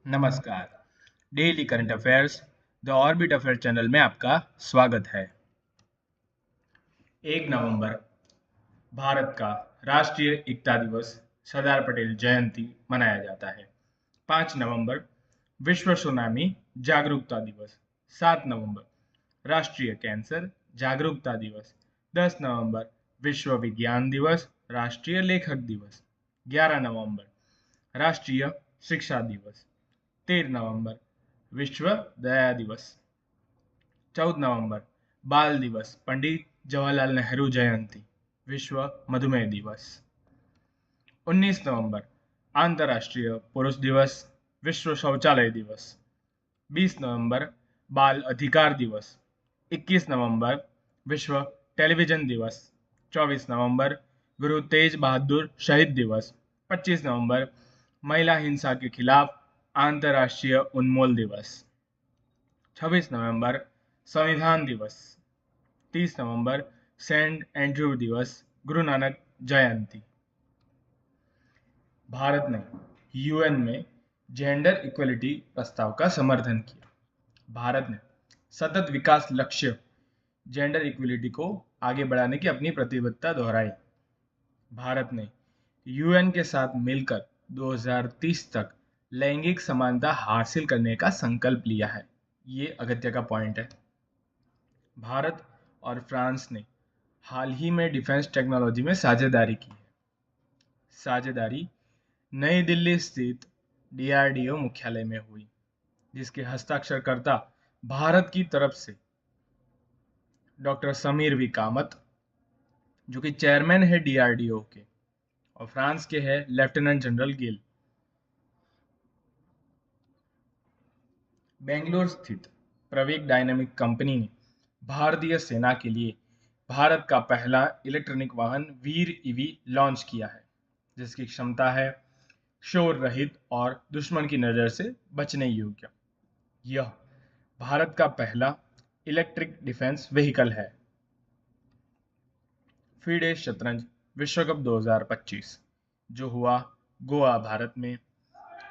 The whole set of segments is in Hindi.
नमस्कार। Daily current affairs the orbit affair channel में आपका स्वागत है। 1 नवंबर भारत का राष्ट्रीय एकता दिवस सरदार पटेल जयंती मनाया जाता है। 5 नवंबर विश्व सुनामी जागरूकता दिवस। 7 नवंबर राष्ट्रीय कैंसर जागरूकता दिवस। 10 नवंबर विश्व विज्ञान दिवस राष्ट्रीय लेखक दिवस। 11 नवंबर राष्ट्रीय शिक्षा दिवस। 13 नवंबर विश्व दया दिवस। 14 नवंबर बाल दिवस पंडित जवाहरलाल नेहरू जयंती विश्व मधुमेह दिवस। 19 नवंबर अंतर्राष्ट्रीय पुरुष दिवस विश्व शौचालय दिवस। 20 नवंबर बाल अधिकार दिवस। 21 नवंबर विश्व टेलीविजन दिवस। 24 नवंबर गुरु तेज बहादुर शहीद दिवस। 25 नवंबर महिला हिंसा के खिलाफ अंतर्राष्ट्रीय उन्मूलन दिवस। 26 नवंबर संविधान दिवस। 30 नवंबर सेंट एंड्रयू दिवस गुरु नानक जयंती। भारत ने यूएन में जेंडर इक्वलिटी प्रस्ताव का समर्थन किया। भारत ने सतत विकास लक्ष्य जेंडर इक्वलिटी को आगे बढ़ाने की अपनी प्रतिबद्धता दोहराई। भारत ने यूएन के साथ मिलकर 2030 तक लैंगिक समानता हासिल करने का संकल्प लिया है। ये अगत्य का पॉइंट है। भारत और फ्रांस ने हाल ही में डिफेंस टेक्नोलॉजी में साझेदारी की है। साझेदारी नई दिल्ली स्थित डीआरडीओ मुख्यालय में हुई, जिसके हस्ताक्षरकर्ता भारत की तरफ से डॉक्टर समीर वी कामत, जो कि चेयरमैन है डीआरडीओ के, और फ्रांस के हैं लेफ्टिनेंट जनरल गिल। बेंगलोर स्थित प्रवेग डायनेमिक कंपनी ने भारतीय सेना के लिए भारत का पहला इलेक्ट्रॉनिक वाहन वीर ईवी लॉन्च किया है, जिसकी क्षमता है शोर रहित और दुश्मन की नज़र से बचने योग्य। यह भारत का पहला इलेक्ट्रिक डिफेंस व्हीकल है। फीडे शतरंज विश्व कप 2025 जो हुआ गोवा भारत में।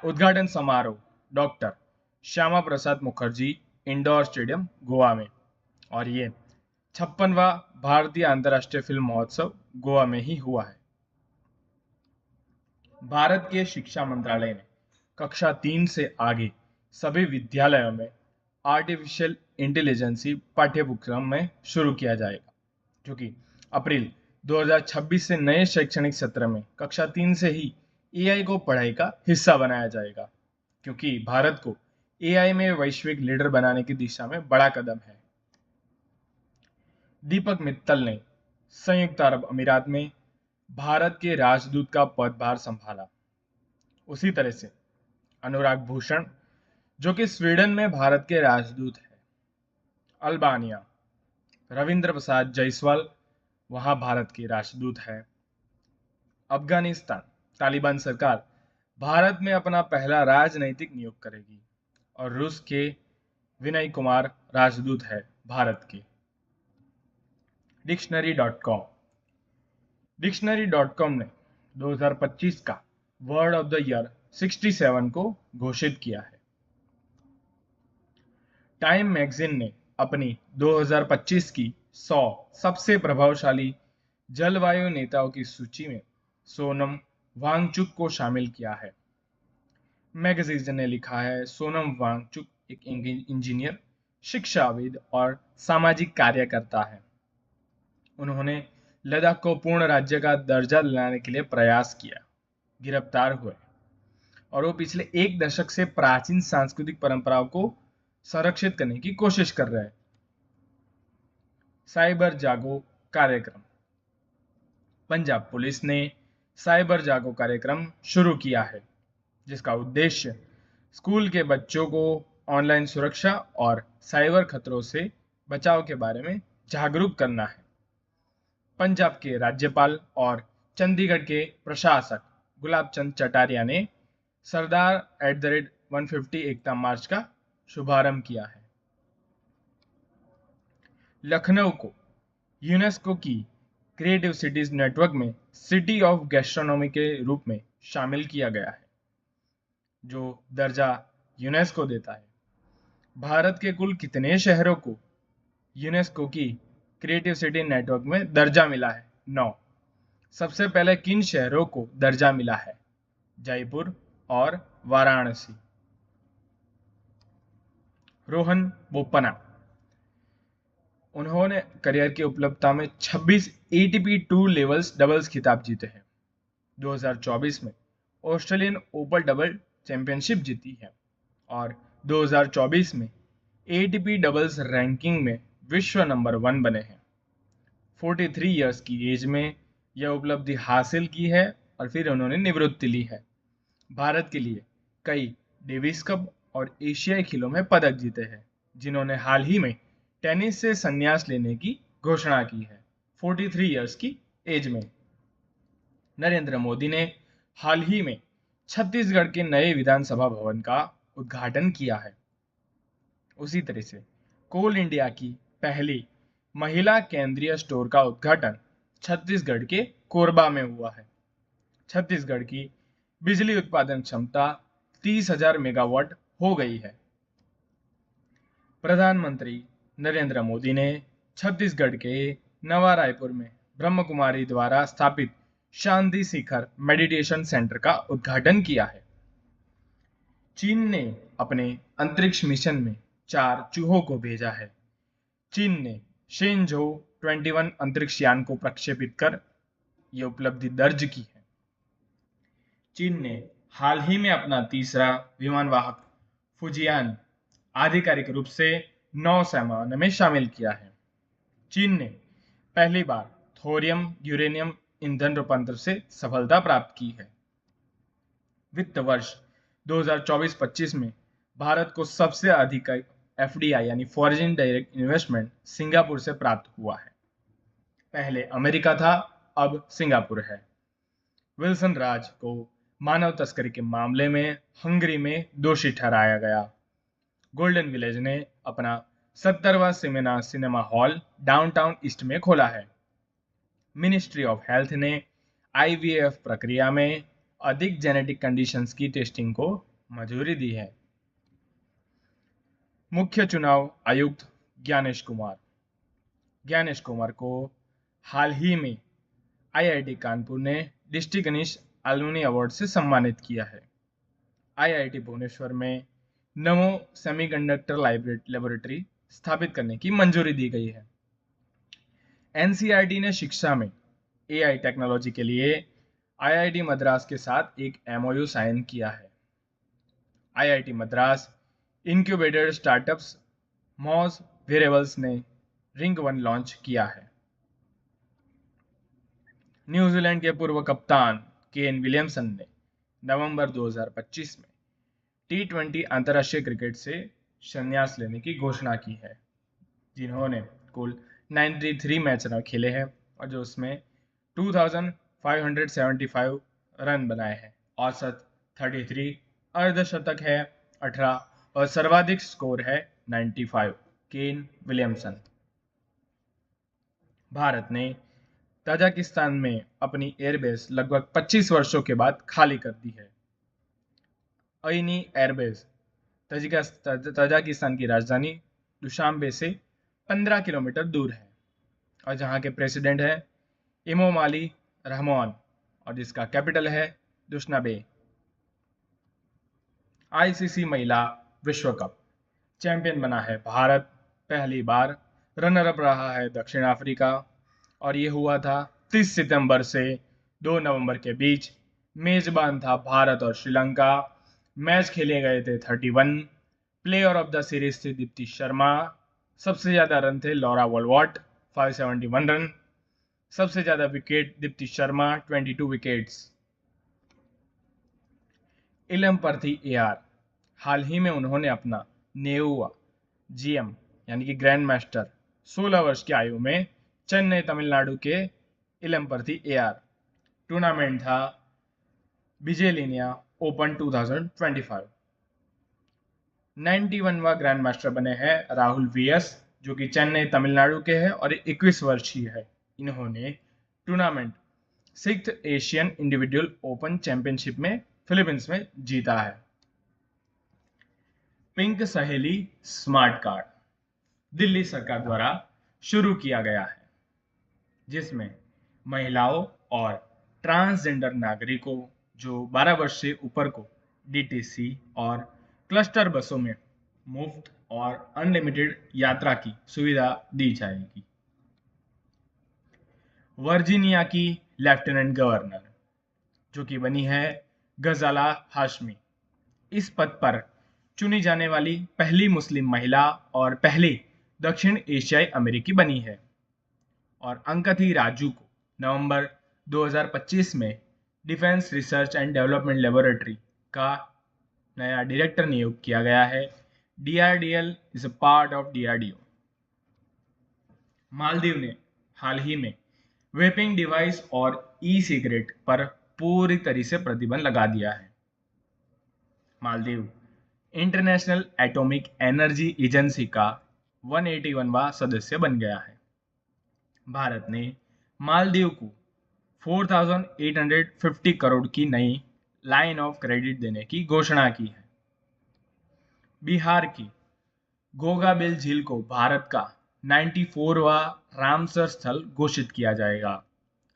उद्घाटन समारोह doctor Shyama Prasad Mukherjee indoor stadium Goa में, और ये 56वां भारतीय अंतर्राष्ट्रीय फिल्म महोत्सव गोवा में ही हुआ है। भारत के शिक्षा मंत्रालय ने कक्षा 3 से आगे सभी विद्यालयों में आर्टिफिशियल इंटेलिजेंसी पाठ्यक्रम में शुरू किया जाएगा, जो कि अप्रैल 2026 से नए शैक्षणिक सत्र में कक्षा 3 से ही एआई को पढ़ाई का हिस्सा बनाया जाएगा, क्योंकि भारत को एआई में वैश्विक लीडर बनाने की दिशा में बड़ा कदम है। दीपक मित्तल ने संयुक्त अरब अमीरात में भारत के राजदूत का पदभार संभाला। उसी तरह से अनुराग भूषण, जो कि स्वीडन में भारत के राजदूत हैं। अल्बानिया रविंद्र प्रसाद जायसवाल वहां भारत के राजदूत हैं। अफगानिस्तान तालिबान सरकार भारत में अपना पहला राजनयिक नियुक्त करेगी, और रूस के विनय कुमार राजदूत है भारत के। डिक्शनरी.com ने 2025 का वर्ड ऑफ द ईयर 67 को घोषित किया है। टाइम मैगजीन ने अपनी 2025 की 100 सबसे प्रभावशाली जलवायु नेताओं की सूची में सोनम वांगचुक को शामिल किया है। मैगजीन ने लिखा है, सोनम वांगचुक एक इंजीनियर, शिक्षाविद और सामाजिक कार्यकर्ता है। उन्होंने लद्दाख को पूर्ण राज्य का दर्जा दिलाने के लिए प्रयास किया, गिरफ्तार हुए, और वो पिछले एक दशक से प्राचीन सांस्कृतिक परंपराओं को संरक्षित करने की कोशिश कर रहे हैं। साइबर जागो कार्यक्रम। पंजाब पुलिस ने साइबर जागो कार्यक्रम शुरू किया है, जिसका उद्देश्य स्कूल के बच्चों को ऑनलाइन सुरक्षा और साइबर खतरों से बचाव के बारे में जागरूक करना है। पंजाब के राज्यपाल और चंडीगढ़ के प्रशासक गुलाब चंद कटारिया ने सरदार @150 एकता मार्च का शुभारंभ किया है। लखनऊ को यूनेस्को की क्रिएटिव सिटीज नेटवर्क में सिटी ऑफ गैस्ट्रोनॉमी के रूप में शामिल किया गया है, जो दर्जा यूनेस्को देता है। भारत के कुल कितने शहरों को यूनेस्को की क्रिएटिव सिटी नेटवर्क में दर्जा मिला है? 9। सबसे पहले किन शहरों को दर्जा मिला है? जयपुर और वाराणसी। रोहन बोपन्ना, उन्होंने करियर की उपलब्धता में 26 एटीपी टूर लेवल्स डबल्स खिताब जीते हैं। 2024 में ऑस्ट्रेलियन ओपन डबल चैंपियनशिप जीती है और 2024 में एटीपी डबल्स रैंकिंग में विश्व नंबर 1 बने हैं। 43 इयर्स की एज में यह उपलब्धि हासिल की है और फिर उन्होंने निवृत्ति ली है। भारत के लिए कई डेविस कप और एशियाई खेलों में पदक जीते हैं, जिन्होंने हाल ही में टेनिस से संन्यास लेने की घोषणा की है 43 इयर्स की एज में। नरेंद्र मोदी ने हाल ही में छत्तीसगढ़ के नए विधानसभा भवन का उद्घाटन किया है। उसी तरह से कोल इंडिया की पहली महिला केंद्रीय स्टोर का उद्घाटन छत्तीसगढ़ के कोरबा में हुआ है। छत्तीसगढ़ की बिजली उत्पादन क्षमता 30,000 मेगावाट हो गई है। प्रधानमंत्री नरेंद्र मोदी ने छत्तीसगढ़ के नवा रायपुर में ब्रह्म कुमारी द्वारा स्थापित शांति शिखर मेडिटेशन सेंटर का उद्घाटन किया है। चीन ने अपने अंतरिक्ष मिशन में 4 चूहों को भेजा है। चीन ने शेनझोउ 21 अंतरिक्ष यान को प्रक्षेपित कर यह उपलब्धि दर्ज की है। चीन ने हाल ही में अपना तीसरा विमान वाहक फुजियान आधिकारिक रूप से नौसेना में शामिल किया है। चीन ने पहली बार थोरियम यूरेनियम ईंधन रूपांतर से सफलता प्राप्त की है। वित्त वर्ष 2024-25 में भारत को सबसे अधिक एफडीआई यानी फॉरेन डायरेक्ट इन्वेस्टमेंट सिंगापुर से प्राप्त हुआ है। पहले अमेरिका था, अब सिंगापुर है। विल्सन राज को मानव तस्करी के मामले में हंगरी में दोषी ठहराया गया। गोल्डन विलेज ने अपना 70वां सिनेमा हॉल डाउनटाउन ईस्ट में खोला है। मिनिस्ट्री ऑफ हेल्थ ने आईवीएफ प्रक्रिया में अधिक जेनेटिक कंडीशंस की टेस्टिंग को मंजूरी दी है। मुख्य चुनाव आयुक्त ज्ञानेश कुमार को हाल ही में आईआईटी कानपुर ने डिस्टिंग्विश्ड एलुमनी अवार्ड से सम्मानित किया है। आईआईटी भुवनेश्वर में नमो सेमीकंडक्टर लेबोरेटरी स्थापित करने की मंजूरी दी गई है। एनसीईआरटी ने शिक्षा में एआई टेक्नोलॉजी के लिए आईआईटी मद्रास के साथ एक एमओयू साइन किया है। IIT Madras incubated startups Moj wearables ने रिंग 1 लॉन्च किया है। न्यूजीलैंड के पूर्व कप्तान केन विलियमसन ने नवंबर 2025 में टी20 अंतर्राष्ट्रीय क्रिकेट से संन्यास लेने की घोषणा की है, जिन्होंने कुल 93 मैच खेले हैं और जो उसमें 2575 रन बनाए हैं। औसत 33, अर्धशतक है 18 और सर्वाधिक स्कोर है 95। Kane Williamson. भारत ने ताजिकिस्तान में अपनी एयरबेस लगभग 25 वर्षों के बाद खाली कर दी है। अइनी एयरबेस ताजिकिस्तान की राजधानी दुशांबे से 15 किलोमीटर दूर है और जहां के प्रेसिडेंट है इमोमाली रहमान और जिसका कैपिटल है दुशनाबे। आईसीसी महिला विश्व कप चैंपियन बना है भारत। पहली बार रनर अप रहा है दक्षिण अफ्रीका और ये हुआ था 30 सितंबर से 2 नवंबर के बीच। मेजबान था भारत और श्रीलंका। मैच खेले गए थे 31। प्लेयर ऑफ द सीरीज थी दीप्ति शर्मा। सबसे ज्यादा रन थे लॉरा वॉलवॉट 571 रन। सबसे ज्यादा wicket Deepti Sharma 22 wickets. Ilamparithi AR हाल ही में उन्होंने अपना 90वां जीएम यानी कि ग्रैंड मास्टर 16 वर्ष की आयु में चेन्नई तमिलनाडु के इलमपर्थी एआर टूर्नामेंट था बिजेलिनिया ओपन 2025। 91वां ग्रैंड मास्टर बने हैं राहुल वीएस, जो कि चेन्नई तमिलनाडु के हैं और 21 वर्षीय है। इन्होंने tournament 6th Asian individual open championship में फिलीपींस में जीता है। पिंक सहेली स्मार्ट कार्ड दिल्ली सरकार द्वारा शुरू किया गया है, जिसमें महिलाओं और ट्रांसजेंडर नागरिकों जो 12 वर्ष से ऊपर को डीटीसी और क्लस्टर बसों में मुफ्त और अनलिमिटेड यात्रा की सुविधा दी जाएगी। वर्जीनिया की लेफ्टिनेंट गवर्नर जो कि बनी है गजाला हाशमी, इस पद पर चुनी जाने वाली पहली मुस्लिम महिला और पहली दक्षिण एशियाई अमेरिकी बनी है। और अंकथी राजू को नवंबर 2025 में defence research and development laboratory का नया डायरेक्टर नियुक्त किया गया है। DRDL is a part of DRDO. Maldives ने हाल ही में वेपिंग डिवाइस और ई सिगरेट पर पूरी तरह से प्रतिबंध लगा दिया है। Maldives international atomic energy agency का 181वां सदस्य बन गया है। भारत ने मालदीव को 4,850 करोड़ की नई लाइन ऑफ क्रेडिट देने की घोषणा की है। बिहार की गोगाबिल झील को भारत का 94वां रामसर स्थल घोषित किया जाएगा।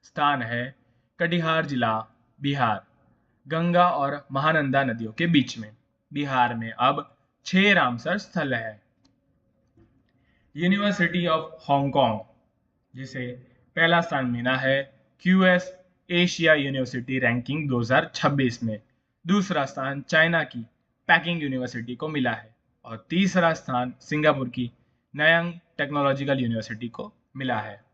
स्थान है कटिहार जिला, बिहार। गंगा और महानंदा नदियों के बीच में बिहार में अब 6 रामसर स्थल है। यूनिवर्सिटी ऑफ हांगकांग, जिसे पहला स्थान मिला है क्यूएस एशिया यूनिवर्सिटी रैंकिंग 2026 में। दूसरा स्थान चाइना की पैकिंग यूनिवर्सिटी को मिला है और तीसरा स्थान सिंगापुर की नयांग टेक्नोलॉजिकल यूनिवर्सिटी को मिला है।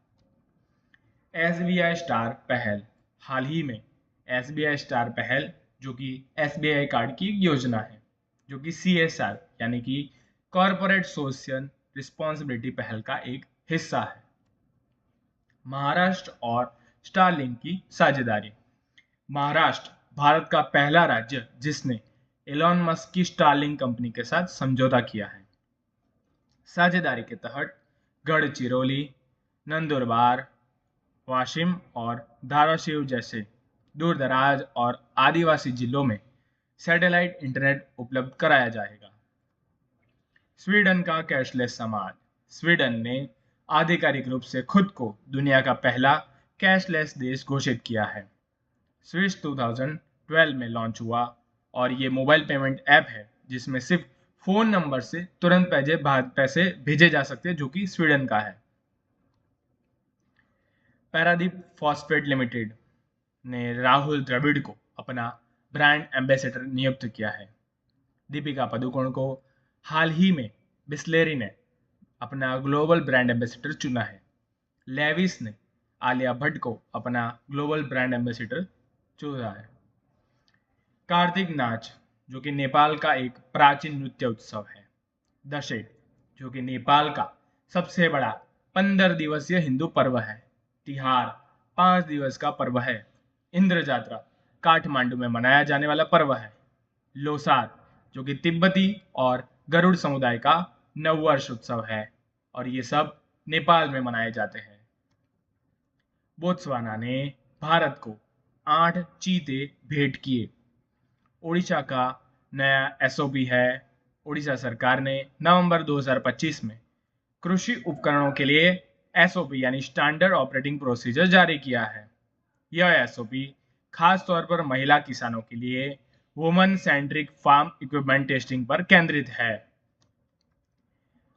एसबीआई स्टार पहल, हाल ही में एसबीआई स्टार पहल जो कि एसबीआई कार्ड की योजना है, जो कि सीएसआर यानी कि कॉरपोरेट सोशल रिस्पॉन्सिबिलिटी पहल का एक हिस्सा है। महाराष्ट्र और स्टारलिंक की साझेदारी। महाराष्ट्र भारत का पहला राज्य जिसने एलॉन मस्क की स्टारलिंक कंपनी के साथ समझौता किया है। साझेदारी के तहत गढ़चिरौली, नंदुरबार, वाशिम और धाराशिव जैसे दूरदराज और आदिवासी जिलों में सैटेलाइट इंटरनेट उपलब्ध कराया जाएगा। स्वीडन का कैशलेस समाज। स्वीडन ने आधिकारिक रूप से खुद को दुनिया का पहला कैशलेस देश घोषित किया है। स्विस 2012 में लॉन्च हुआ और ये मोबाइल पेमेंट ऐप है जिसमें सिर्फ फोन नंबर से तुरंत पैसे भेजे जा सकते हैं, जो कि स्वीडन का है। पैरादीप फॉस्फेट लिमिटेड ने राहुल द्रविड़ को अपना ब्रांड एम्बेसडर नियुक्त किया है। दीपिका पादुकोण को हाल ही में बिस्लेरी ने अपना ग्लोबल ब्रांड एम्बेसडर चुना है। लेविस ने आलिया भट्ट को अपना ग्लोबल ब्रांड एम्बेसडर चुना है। कार्तिक नाच, जो कि नेपाल का एक प्राचीन नृत्य उत्सव है। दशैत, जो कि नेपाल का सबसे बड़ा 15 दिवसीय हिंदू पर्व है। तिहार 5 दिवस का पर्व है। इंद्र जात्रा काठमांडू में मनाया जाने वाला पर्व है। लोसार, जो कि तिब्बती और गरुड़ समुदाय का नववर्ष उत्सव है और ये सब नेपाल में मनाए जाते हैं। बोत्सवाना ने भारत को 8 चीते भेंट किए। ओडिशा का नया एसओपी है। ओडिशा सरकार ने नवंबर 2025 में कृषि उपकरणों के लिए एसओपी यानी स्टैंडर्ड ऑपरेटिंग प्रोसीजर जारी किया है। यह एसओपी खास तौर पर महिला किसानों के लिए woman centric farm equipment testing पर केंद्रित है।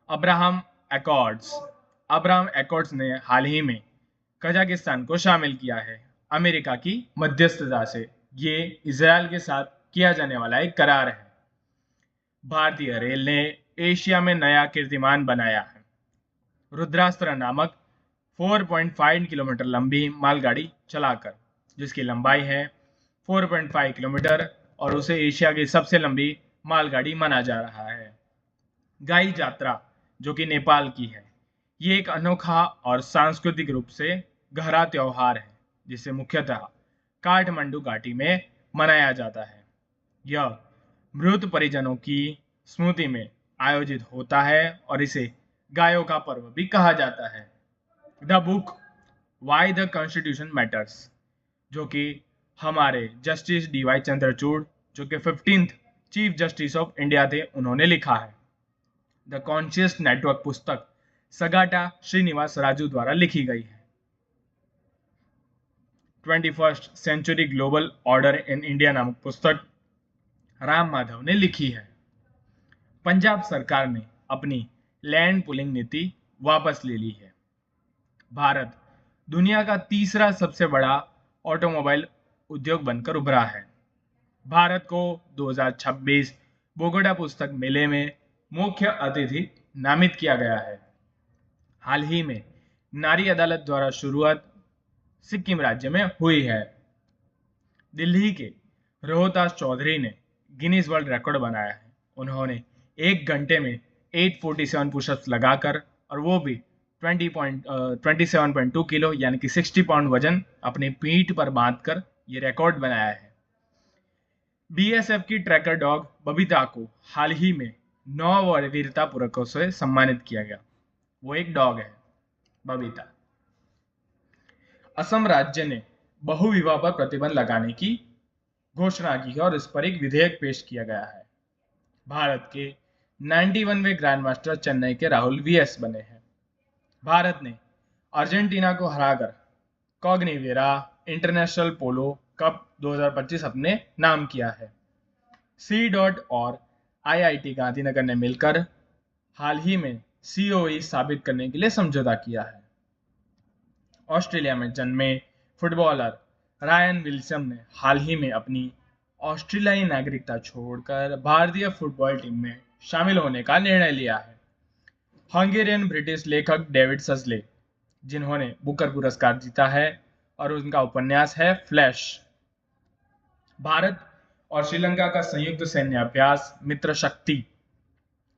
अब्राहम एकॉर्ड्स ने हाल ही में कजाकिस्तान को शामिल किया है। अमेरिका की मध्यस्थता से ये इजरायल के साथ किया जाने वाला एक करार है। भारतीय रेल ने एशिया में नया कीर्तिमान बनाया है। रुद्रास्त्र नामक 4.5 किलोमीटर लंबी मालगाड़ी चलाकर, जिसकी लंबाई है 4.5 किलोमीटर और उसे एशिया की सबसे लंबी मालगाड़ी माना जा रहा है। गाई यात्रा, जो कि नेपाल की है, ये एक अनोखा और सांस्कृतिक रूप से गहरा त्योहार है जिसे मुख्यतः काठमांडू घाटी में मनाया जाता है। यह मृत परिजनों की स्मृति में आयोजित होता है और इसे गायों का पर्व भी कहा जाता है। The book why the constitution matters, जो कि हमारे जस्टिस डीवाई चंद्रचूड़, जो कि 15th chief justice of India थे, उन्होंने लिखा है। द कॉन्शियस नेटवर्क पुस्तक सगाटा श्रीनिवास राजू द्वारा लिखी गई है। 21st century global order in India नामक पुस्तक राम माधव ने लिखी है। पंजाब सरकार ने अपनी लैंड पुलिंग नीति वापस ले ली है। भारत दुनिया का तीसरा सबसे बड़ा ऑटोमोबाइल उद्योग बनकर उभरा है। भारत को 2026 बोगोटा पुस्तक मेले में मुख्य अतिथि नामित किया गया है। हाल ही में नारी अदालत द्वारा शुरुआत सिक्किम राज्य में हुई है। दिल्ली के रोहतास चौधरी ने गिनीज वर्ल्ड रिकॉर्ड बनाया है। उन्होंने 1 घंटे में 847 पुशअप्स लगाकर, और वो भी 27.2 किलो यानी कि 60 पाउंड वजन अपनी पीठ पर बांधकर ये रिकॉर्ड बनाया है। बीएसएफ की ट्रैकर डॉग बबीता को हाल ही में 9 वीरता पुरस्कारों से सम्मानित किया गया। वो एक डॉग है, बबीता। असम राज्य ने बहुविवाह पर प्रतिबंध लगाने की घोषणा की है और इस पर एक विधेयक पेश किया गया है। भारत के 91वें ग्रैंडमास्टर चेन्नई के राहुल वीएस बने हैं। भारत ने अर्जेंटीना को हराकर कॉग्निवेरा इंटरनेशनल पोलो कप 2025 अपने नाम किया है। सी डॉट और आईआईटी गांधीनगर ने मिलकर हाल ही में सीओई साबित करने के लिए समझौता किया है। ऑस्ट्रेलिया में जन्मे फुटबॉलर रायन विल्सन ने हाल ही में अपनी ऑस्ट्रेलियाई नागरिकता छोड़कर भारतीय फुटबॉल टीम में शामिल होने का निर्णय लिया है। हंगेरियन ब्रिटिश लेखक डेविड सजले, जिन्होंने बुकर पुरस्कार जीता है, और उनका उपन्यास है फ्लैश। भारत और श्रीलंका का संयुक्त सैन्य अभ्यास मित्र शक्ति,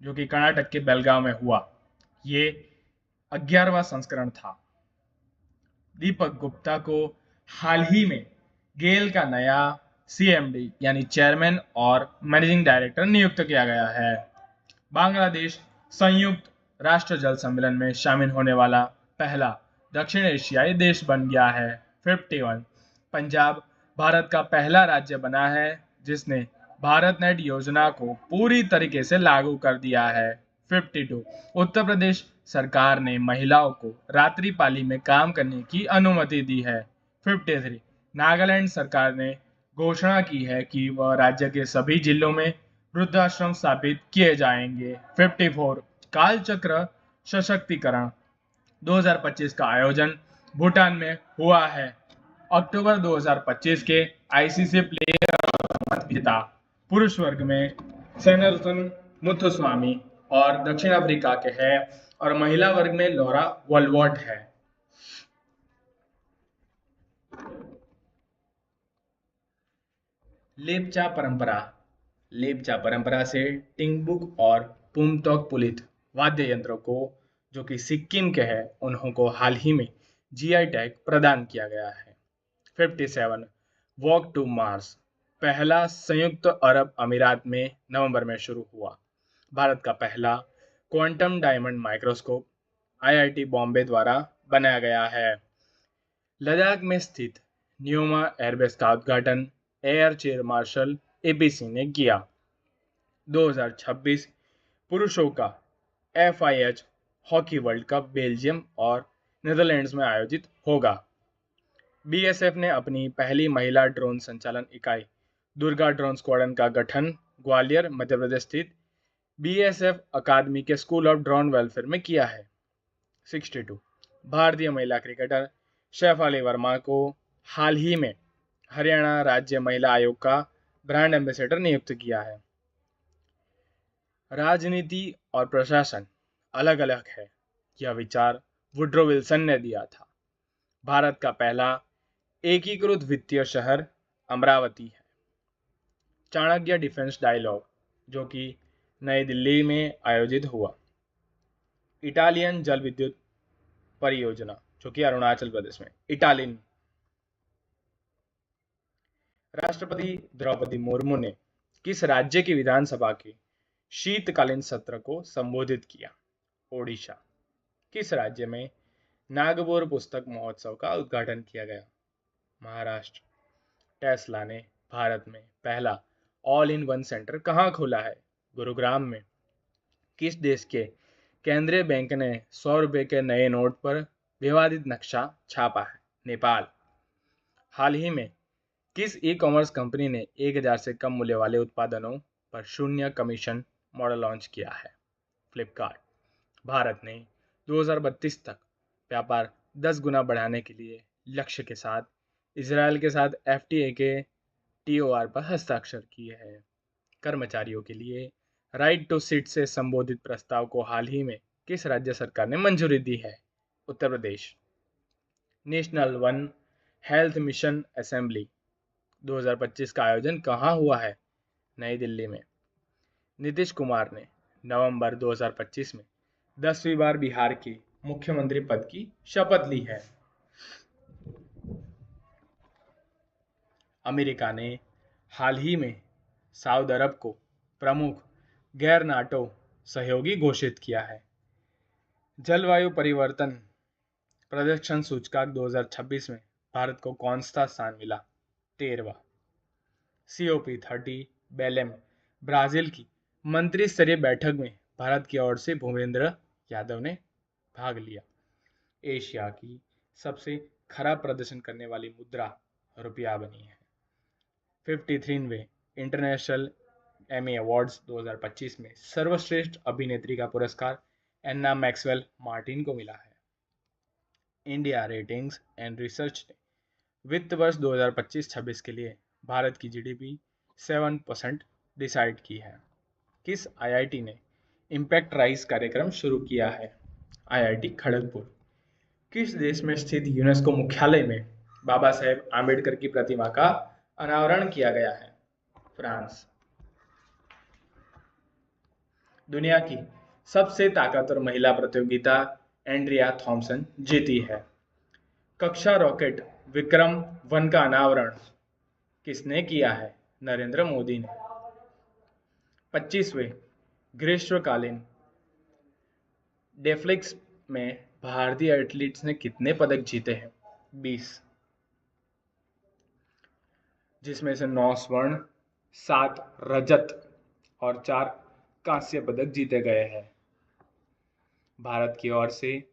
जो कि कर्नाटक के बेलगांव में हुआ, ये 11वां संस्करण था। दीपक गुप्ता को हाल ही में गेल का नया सीएमडी यानी चेयरमैन और मैनेजिंग डायरेक्टर नियुक्त किया गया है। बांग्लादेश संयुक्त राष्ट्र जल सम्मेलन में शामिल होने वाला पहला दक्षिण एशियाई देश बन गया है। 51 पंजाब भारत का पहला राज्य बना है जिसने भारत नेट योजना को पूरी तरीके से लागू कर दिया है। 52 उत्तर प्रदेश सरकार ने महिलाओं को रात्रि पाली में काम करने की अनुमति दी है। 53 नागालैंड सरकार ने घोषणा की है कि वह राज्य के सभी जिलों में वृद्धाश्रम स्थापित किए जाएंगे। 54 काल चक्र सशक्तिकरण 2025 का आयोजन भूटान में हुआ है। अक्टूबर 2025 के ICC player of the month विजेता पुरुष वर्ग में सैनरसन मुथुस्वामी और दक्षिण अफ्रीका के हैं, और महिला वर्ग में लॉरा वॉलवॉट है। लेप्चा परंपरा से टिंगबुक और पुमतोक पुलित वाद्य यंत्रों को, जो कि सिक्किम के हैं, उन्हों को हाल ही में जीआई टैग प्रदान किया गया है। 57 वॉक टू मार्स पहला संयुक्त अरब अमीरात में नवंबर में शुरू हुआ। भारत का पहला quantum diamond microscope IIT Bombay द्वारा बनाया गया है। लद्दाख में स्थित न्योमा एयरबेस का उद्घाटन air chief marshal AP Singh ने किया। 2026 पुरुषों का FIH hockey world cup Belgium और नीदरलैंड्स में आयोजित होगा। बीएसएफ ने अपनी पहली महिला ड्रोन संचालन इकाई दुर्गा ड्रोन स्क्वाड्रन का गठन ग्वालियर मध्य प्रदेश स्थित बीएसएफ अकादमी के स्कूल ऑफ ड्रोन वेलफेयर में किया है। 62 भारतीय महिला क्रिकेटर शेफाली वर्मा को हाल ही में हरियाणा राज्य महिला आयोग का ब्रांड एम्बेसडर नियुक्त किया है। राजनीति और प्रशासन अलग अलग है, यह विचार वुड्रो विल्सन ने दिया था। भारत का पहला एकीकृत वित्तीय शहर अमरावती है। चाणक्य डिफेंस डायलॉग, जो कि नई दिल्ली में आयोजित हुआ। इटालियन जल विद्युत परियोजना, जो कि अरुणाचल प्रदेश में। इटालियन राष्ट्रपति द्रौपदी मुर्मू ने किस राज्य की विधानसभा के शीतकालीन सत्र को संबोधित किया? ओडिशा। किस राज्य में नागपुर पुस्तक महोत्सव का उद्घाटन किया गया? महाराष्ट्र। टेस्ला ने भारत में पहला ऑल इन वन सेंटर कहाँ खोला है? गुरुग्राम में। किस देश के केंद्रीय बैंक ने 100 रुपए के नए नोट पर विवादित नक्शा छापा है? नेपाल। हाल ही में किस ई कॉमर्स कंपनी ने 1000 से कम मूल्य वाले उत्पादनों पर शून्य कमीशन मॉडल लॉन्च किया है? फ्लिपकार्ट। भारत ने 2032 तक व्यापार 10 गुना बढ़ाने के लिए लक्ष्य के साथ इजरायल के साथ एफटीए के टीओआर पर हस्ताक्षर किए हैं। कर्मचारियों के लिए राइट टू सिट से संबोधित प्रस्ताव को हाल ही में किस राज्य सरकार ने मंजूरी दी है? Uttar Pradesh. National one health mission assembly 2025 का आयोजन कहाँ हुआ है? नई दिल्ली में। नीतीश कुमार ने नवंबर 2025 में 10वीं बार बिहार के मुख्यमंत्री पद की शपथ ली है। अमेरिका ने हाल ही में सऊदी अरब को प्रमुख गैर नाटो सहयोगी घोषित किया है। जलवायु परिवर्तन प्रदर्शन सूचकांक 2026 में भारत को कौन सा स्थान मिला? 13वां। COP30 बेलेम ब्राजील की मंत्री स्तरीय बैठक में भारत की ओर से भूपेंद्र यादव ने भाग लिया। एशिया की सबसे खराब प्रदर्शन करने वाली मुद्रा रुपया बनी है। 53वें इंटरनेशनल एमी अवार्ड्स 2025 में सर्वश्रेष्ठ अभिनेत्री का पुरस्कार एन्ना मैक्सवेल मार्टिन को मिला है। इंडिया रेटिंग्स एंड रिसर्च ने वित्त वर्ष 2025-26 के लिए भारत की GDP 7% डिसाइड की है। किस IIT ने इम्पैक्ट राइज कार्यक्रम शुरू किया है? IIT खड़गपुर। किस देश में स्थित यूनेस्को मुख्यालय में बाबा साहेब आम्बेडकर की प्रतिमा का अनावरण किया गया है? फ्रांस। दुनिया की सबसे ताकतवर महिला प्रतियोगिता एंड्रिया थॉम्सन जीती है। कक्षा रॉकेट विक्रम-1 का अनावरण किसने किया है? नरेंद्र मोदी ने। 25वें ग्रीष्मकालीन डेफलिक्स में भारतीय एथलीट्स ने कितने पदक जीते हैं? 20, जिसमें से 9 स्वर्ण, 7 रजत और 4 कांस्य पदक जीते गए हैं। भारत की ओर से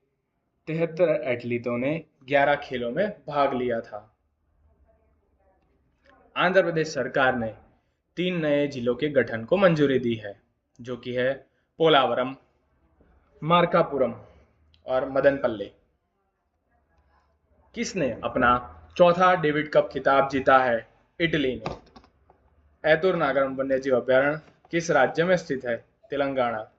73 एथलीटों ने 11 खेलों में भाग लिया था। आंध्र प्रदेश सरकार ने 3 नए जिलों के गठन को मंजूरी दी है, जो कि है पोलावरम, मार्कापुरम और मदनपल्ले। किसने अपना चौथा डेविड कप खिताब जीता है? इटली ने। ऐतुर नागरम वन्यजीव अभयारण्य किस राज्य में स्थित है? तेलंगाना।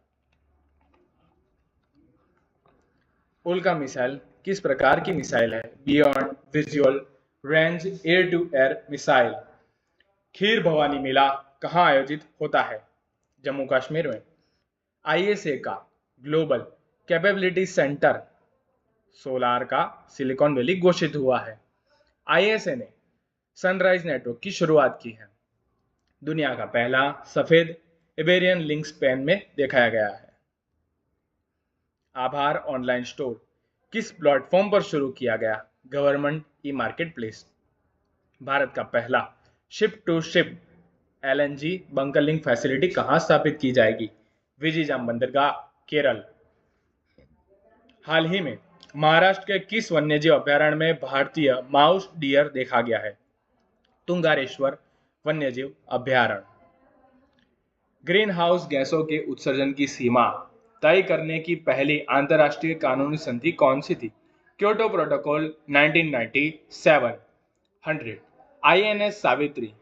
उल्का मिसाइल किस प्रकार की मिसाइल है? Beyond visual range air to air missile. Kheer Bhawani Mela कहाँ आयोजित होता है? जम्मू कश्मीर में। ISA का ग्लोबल कैपेबिलिटी सेंटर सोलार का सिलिकॉन वैली घोषित हुआ है। ISA ने सनराइज नेटवर्क की शुरुआत की है। दुनिया का पहला सफेद इबेरियन लिंक्स पेन में दिखाया गया है। आभार ऑनलाइन स्टोर किस प्लेटफॉर्म पर शुरू किया गया? Government e marketplace. Bharat का पहला ship to ship LNG bunker link facility कहां स्थापित की जाएगी? विजिजाम बंदरगाह, केरल। हाल ही में महाराष्ट्र के किस वन्यजीव अभयारण्य में भारतीय माउस डियर देखा गया है? तुंगारेश्वर वन्यजीव अभयारण्य। ग्रीन हाउस गैसों के उत्सर्जन की सीमा तय करने की पहली अंतर्राष्ट्रीय कानूनी संधि कौन सी थी? Kyoto protocol 1997। 100 INS सावित्री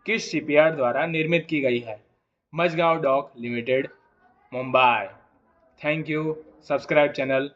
किस शिपयार्ड द्वारा निर्मित की गई है? Mazagon dock limited, Mumbai. Thank you. Subscribe channel